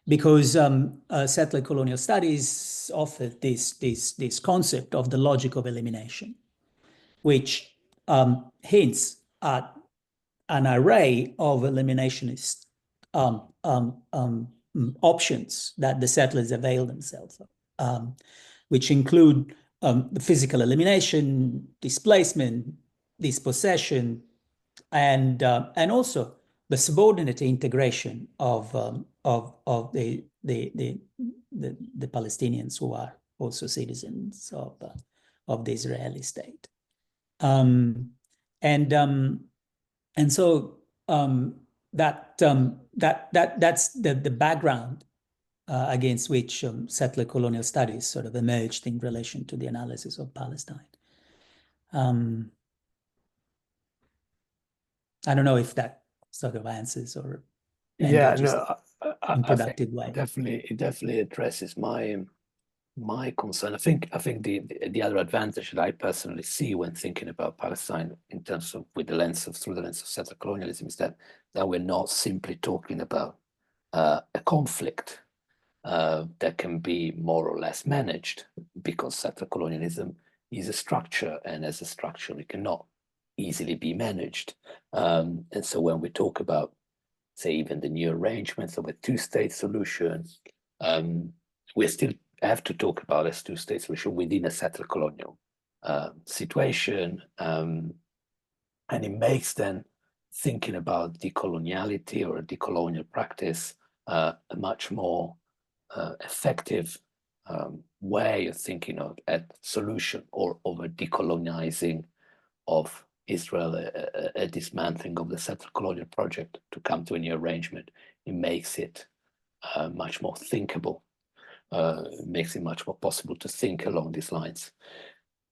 Because settler colonial studies offered this concept of the logic of elimination, which hints at an array of eliminationist options that the settlers avail themselves of, which include the physical elimination, displacement, dispossession, and also the subordinate integration of the Palestinians who are also citizens of the Israeli state, and so that's the background against which settler colonial studies sort of emerged in relation to the analysis of Palestine. I don't know if that sort of answers or engages in productive way. It definitely addresses my concern. I think the other advantage that I personally see when thinking about Palestine in terms of through the lens of settler colonialism is that we're not simply talking about a conflict that can be more or less managed, because settler colonialism is a structure, and as a structure it cannot easily be managed. And so when we talk about, say, even the new arrangements of a two-state solution, we still have to talk about a two-state solution within a settler colonial situation. And it makes then thinking about decoloniality or a decolonial practice a much more effective way of thinking of a solution or of a decolonizing of Israel, a dismantling of the settler colonial project to come to a new arrangement. It makes it much more thinkable. It makes it much more possible to think along these lines.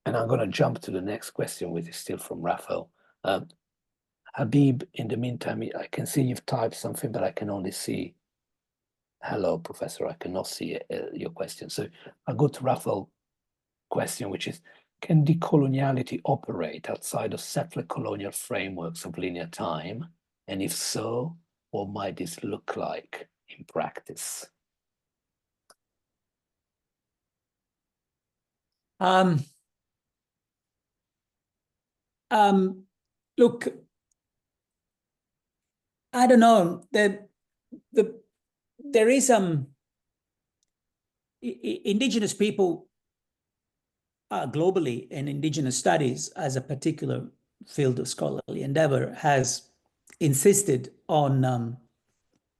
And I'm going to jump to the next question, which is still from Raphael. Habib, in the meantime, I can see you've typed something, but I can only see, hello, Professor, I cannot see your question. So I'll go to Raphael's question, which is, can decoloniality operate outside of settler colonial frameworks of linear time? And if so, what might this look like in practice? Look, I don't know. There is indigenous people globally, and indigenous studies as a particular field of scholarly endeavor has insisted on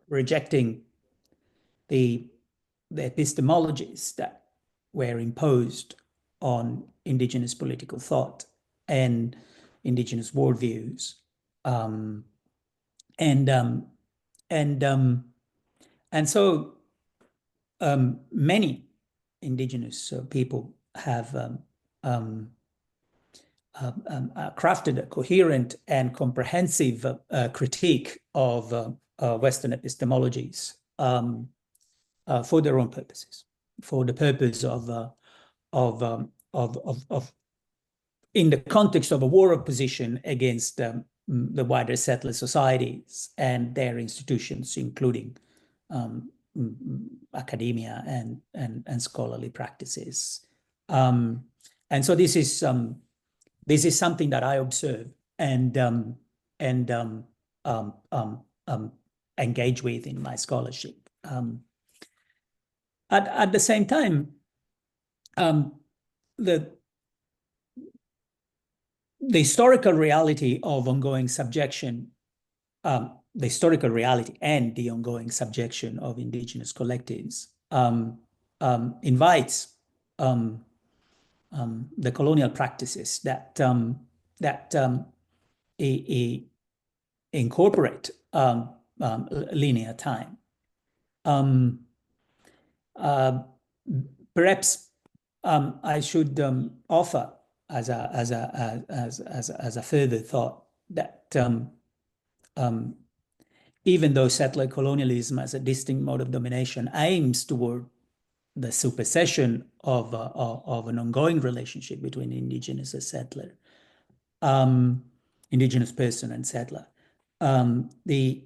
rejecting the epistemologies that were imposed on indigenous political thought and indigenous worldviews, and so many indigenous people have crafted a coherent and comprehensive critique of Western epistemologies for their own purposes, for the purpose of in the context of a war of position against the wider settler societies and their institutions, including academia and scholarly practices. And so this is something that I observe and engage with in my scholarship. At the same time, the historical reality of ongoing subjection, the historical reality and the ongoing subjection of indigenous collectives invites the colonial practices that incorporate linear time. Perhaps I should offer as a further thought that even though settler colonialism as a distinct mode of domination aims toward the supersession of an ongoing relationship between indigenous and settler, indigenous person and settler. The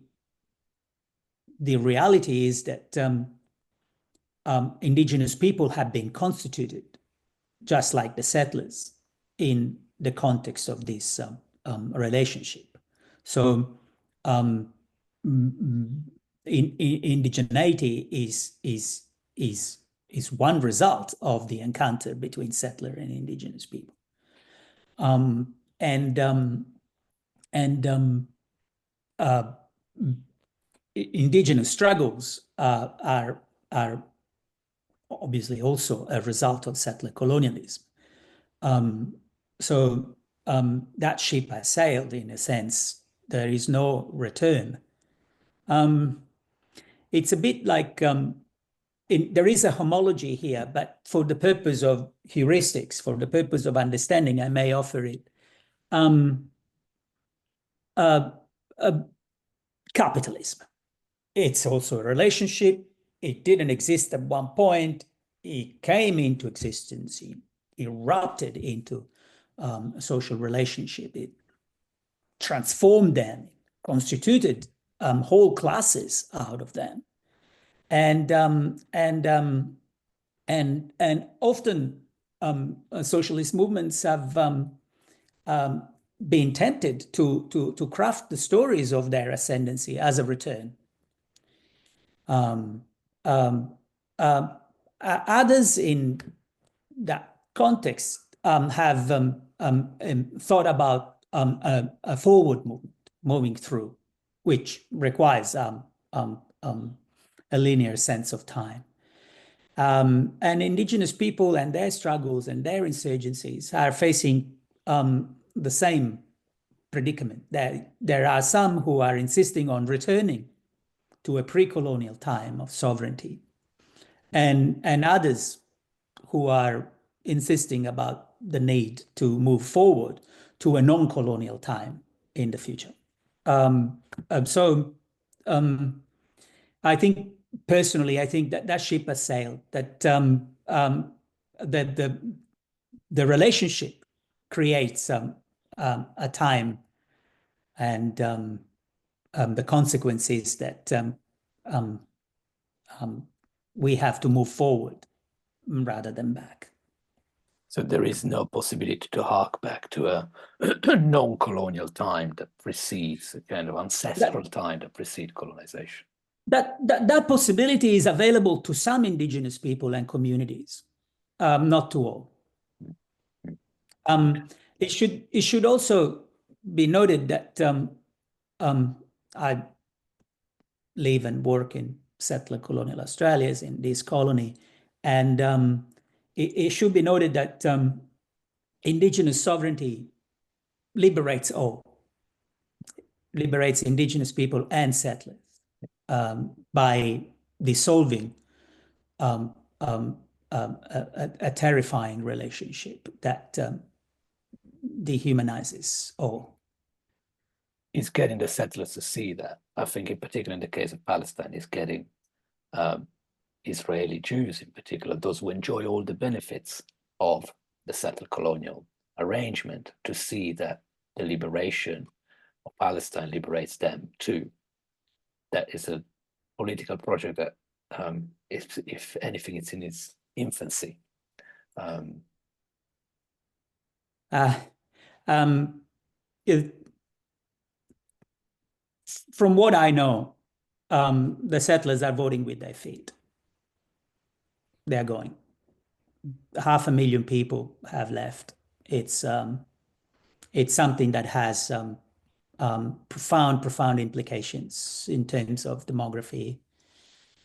reality is that indigenous people have been constituted just like the settlers in the context of this relationship. So indigeneity is one result of the encounter between settler and indigenous people. Indigenous struggles are obviously also a result of settler colonialism. So that ship has sailed in a sense. There is no return. It's a bit like there is a homology here, but for the purpose of heuristics, for the purpose of understanding, I may offer it. Capitalism. It's also a relationship. It didn't exist at one point. It came into existence. It erupted into a social relationship. It transformed them, constituted whole classes out of them, and often socialist movements have been tempted to craft the stories of their ascendancy as a return. Others in that context have thought about a forward movement, moving through, which requires a linear sense of time. And indigenous people and their struggles and their insurgencies are facing the same predicament. There are some who are insisting on returning to a pre-colonial time of sovereignty, and others who are insisting about the need to move forward to a non-colonial time in the future. I think personally, I think that ship has sailed. That the relationship creates a time, and the consequence is that we have to move forward rather than back. So there is no possibility to hark back to a non-colonial time that precedes a kind of ancestral time that precedes colonization. That possibility is available to some indigenous people and communities, not to all. It should also be noted that I live and work in settler colonial Australia, in this colony, and it should be noted that indigenous sovereignty liberates all, liberates indigenous people and settlers by dissolving a terrifying relationship that dehumanizes all. It's getting the settlers to see that. I think in particular in the case of Palestine, it's getting Israeli Jews in particular, those who enjoy all the benefits of the settler colonial arrangement, to see that the liberation of Palestine liberates them too. That is a political project that, if anything, it's in its infancy. From what I know, the settlers are voting with their feet. They're going. 500,000 people have left. It's something that has profound implications in terms of demography,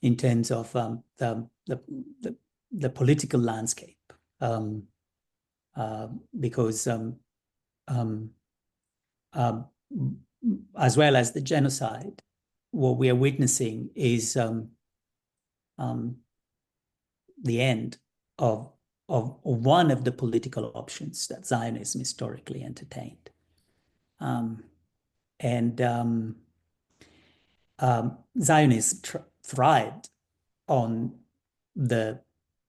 in terms of the political landscape, because as well as the genocide, what we are witnessing is the end of one of the political options that Zionism historically entertained. Zionists thrived on the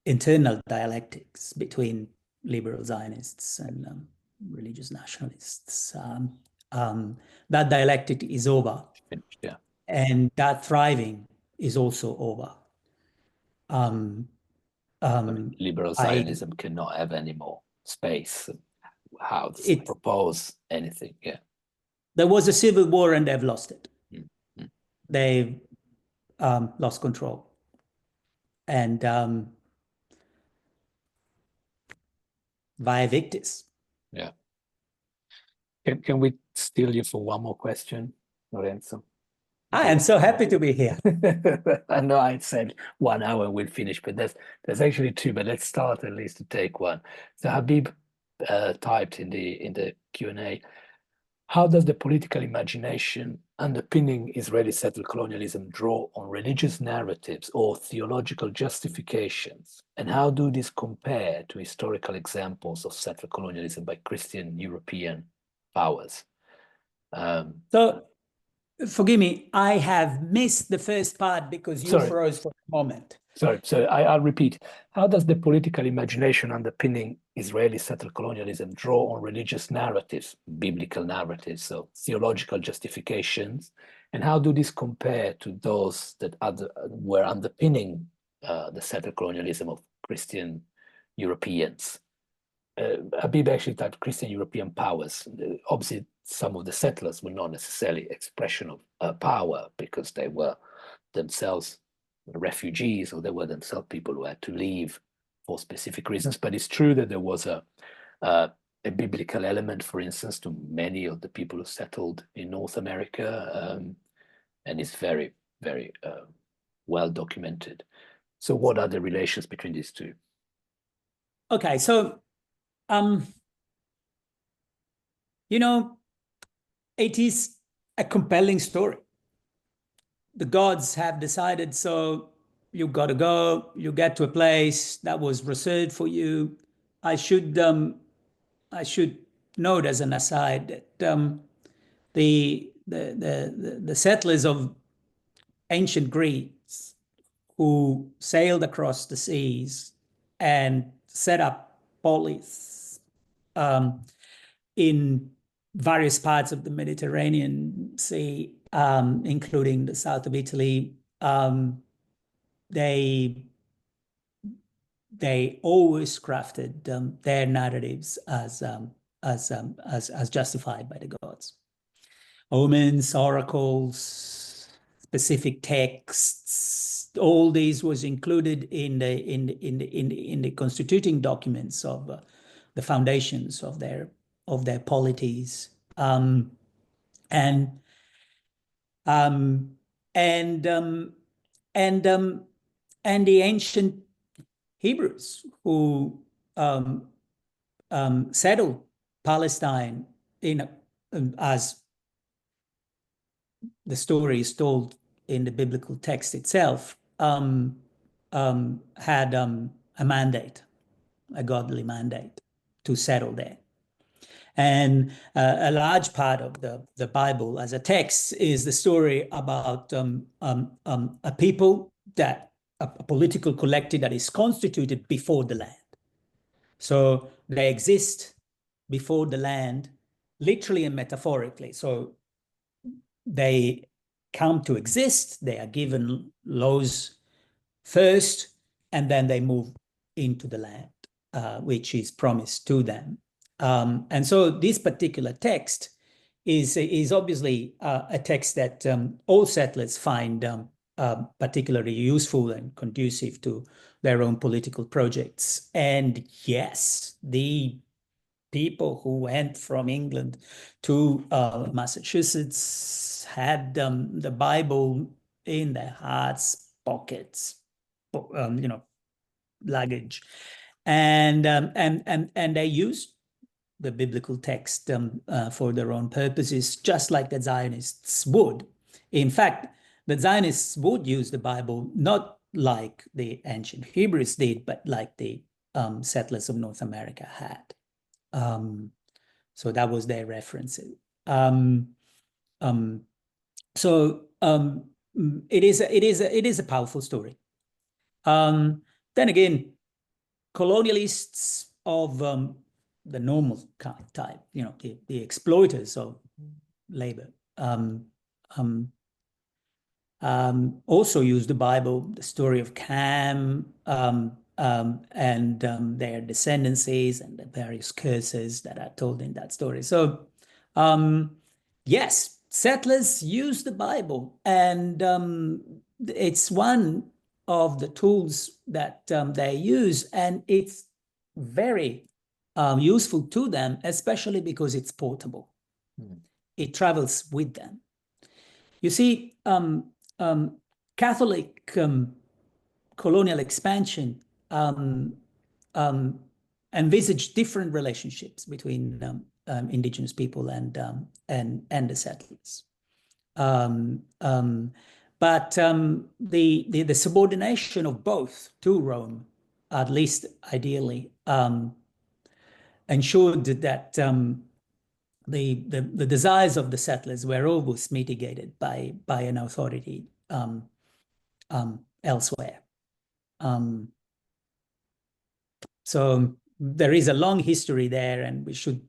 internal dialectics between liberal Zionists and religious nationalists. That dialectic is over, Yeah. and that thriving is also over. Liberal Zionism cannot have any more space. How to propose anything? Yeah. There was a civil war and they've lost it. Mm-hmm. They've lost control. And via victis. Yeah. Can we steal you for one more question, Lorenzo? I am so happy to be here. I know I said 1 hour and we'll finish, but there's actually two. But let's start at least to take one. So Habib typed in the Q&A, how does the political imagination underpinning Israeli settled colonialism draw on religious narratives or theological justifications? And how do these compare to historical examples of settled colonialism by Christian European powers? So forgive me, I have missed the first part because you froze for a moment. Sorry, so I'll repeat. How does the political imagination underpinning Israeli settled colonialism draw on religious narratives, biblical narratives, so theological justifications, and how do these compare to those that were underpinning the settled colonialism of Christian Europeans? Habib actually typed Christian European powers. Obviously, some of the settlers were not necessarily expression of power because they were themselves refugees, or they were themselves people who had to leave for specific reasons. But it's true that there was a biblical element, for instance, to many of the people who settled in North America, and it's very, very well documented. So what are the relations between these two? Okay, so, it is a compelling story. The gods have decided, so you got to go, you get to a place that was reserved for you. I should note as an aside that the settlers of ancient Greece who sailed across the seas and set up polis in various parts of the Mediterranean Sea, including the south of Italy, they always crafted their narratives as justified by the gods. Omens, oracles, specific texts, all these was included in the constituting documents of the foundations of their polities, and the ancient Hebrews who settled Palestine as the story is told in the biblical text itself, had a mandate, a godly mandate to settle there. And a large part of the Bible as a text is the story about a people a political collective that is constituted before the land. So they exist before the land, literally and metaphorically. So they come to exist, they are given laws first, and then they move into the land, which is promised to them. And so this particular text is obviously a text that all settlers find particularly useful and conducive to their own political projects. And yes, the people who went from England to Massachusetts had the Bible in their hearts, pockets, luggage, and they used the biblical text for their own purposes, just like the Zionists would. In fact, the Zionists would use the Bible not like the ancient Hebrews did, but like the settlers of North America had. So that was their reference. it is a powerful story. Then again, colonialists of the normal type, the exploiters of labor, also use the Bible, the story of Ham, and their descendancies and the various curses that are told in that story. So, yes, settlers use the Bible, and it's one of the tools that they use, and it's very useful to them, especially because it's portable. It travels with them. You see, Catholic colonial expansion envisaged different relationships between indigenous people and the settlers. But the subordination of both to Rome, at least ideally, ensured that the desires of the settlers were always mitigated by an authority elsewhere. So there is a long history there, and we should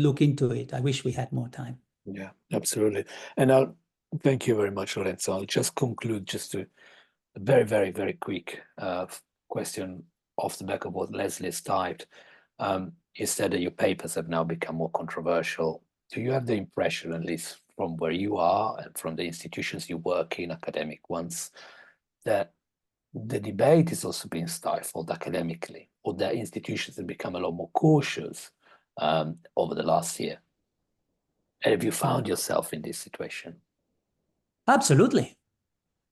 look into it. I wish we had more time. Yeah, absolutely. And I'll thank you very much, Lorenzo. I'll just conclude a very, very, very quick question off the back of what Leslie's typed. You said that your papers have now become more controversial. Do you have the impression, at least from where you are and from the institutions you work in, academic ones, that the debate is also being stifled academically, or that institutions have become a lot more cautious over the last year? And have you found yourself in this situation? Absolutely.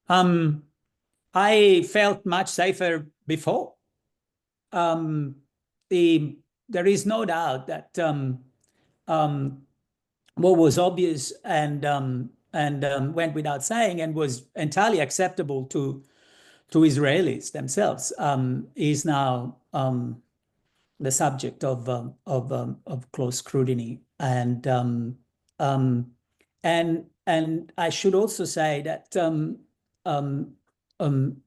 I felt much safer before. There is no doubt that what was obvious and went without saying and was entirely acceptable to Israelis themselves is now the subject of close scrutiny. And I should also say that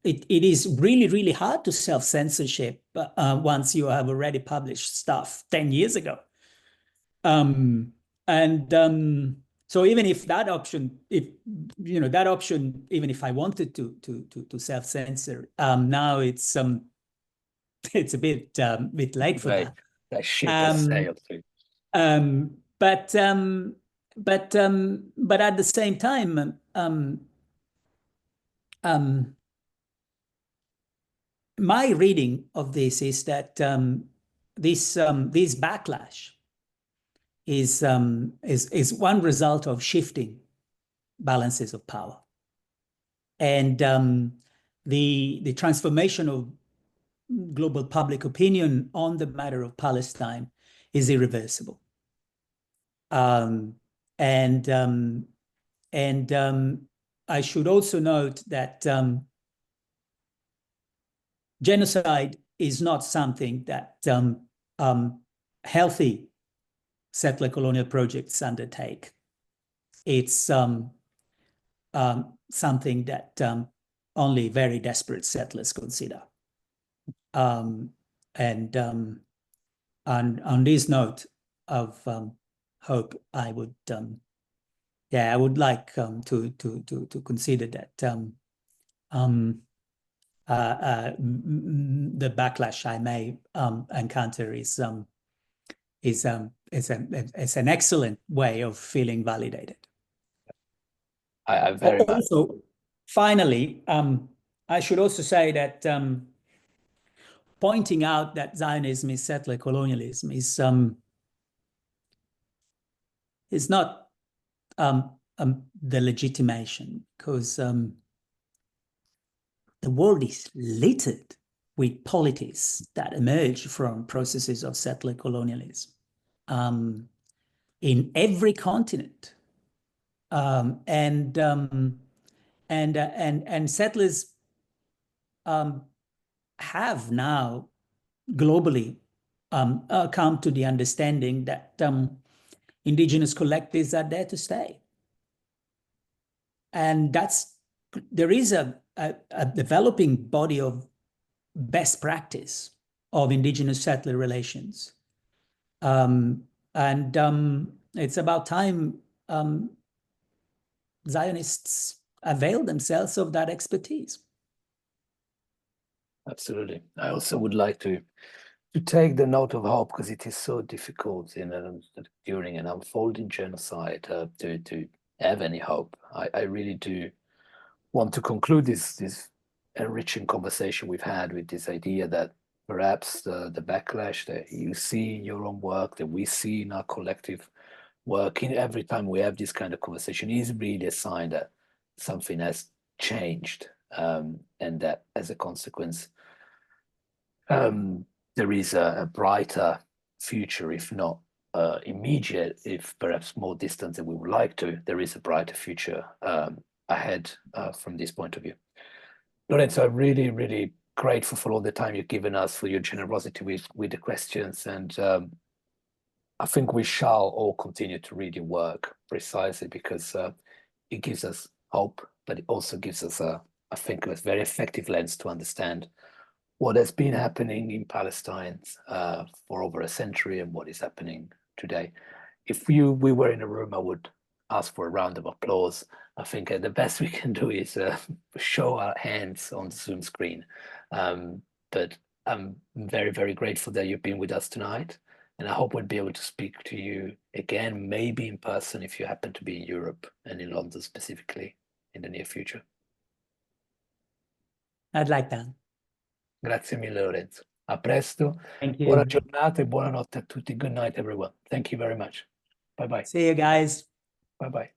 it is really, really hard to self-censorship once you have already published stuff 10 years ago. So even if that option, even if I wanted to self-censor, now it's a bit late for that. That ship has sailed through. But at the same time, my reading of this is that this backlash is one result of shifting balances of power, and the transformation of global public opinion on the matter of Palestine is irreversible. And I should also note that genocide is not something that healthy settler colonial projects undertake. It's something that only very desperate settlers consider. And on this note of hope, I would like to consider that the backlash I may encounter is an excellent way of feeling validated. I very much. Also, finally, I should also say that pointing out that Zionism is settler colonialism is not the legitimation, because the world is littered with polities that emerge from processes of settler colonialism in every continent, and settlers have now globally come to the understanding that indigenous collectives are there to stay. And there is a developing body of best practice of indigenous settler relations. It's about time Zionists avail themselves of that expertise. Absolutely. I also would like to take the note of hope, because it is so difficult during an unfolding genocide to have any hope. I really do want to conclude this enriching conversation we've had with this idea that perhaps the backlash that you see in your own work, that we see in our collective work, every time we have this kind of conversation, is really a sign that something has changed, and that as a consequence, there is a brighter future, if not immediate, if perhaps more distant than we would like to. There is a brighter future ahead from this point of view. Lorenzo, I'm really, really grateful for all the time you've given us, for your generosity with the questions. And I think we shall all continue to read your work, precisely because it gives us hope, but it also gives us, I think, a very effective lens to understand what has been happening in Palestine for over a century and what is happening today. If we were in a room, I would ask for a round of applause. I think the best we can do is show our hands on the Zoom screen. But I'm very, very grateful that you've been with us tonight. And I hope we'll be able to speak to you again, maybe in person, if you happen to be in Europe and in London specifically in the near future. I'd like that. Grazie mille, Lorenzo. A presto. Thank you. Buona giornata e buonanotte a tutti. Good night, everyone. Thank you very much. Bye-bye. See you guys. Bye-bye.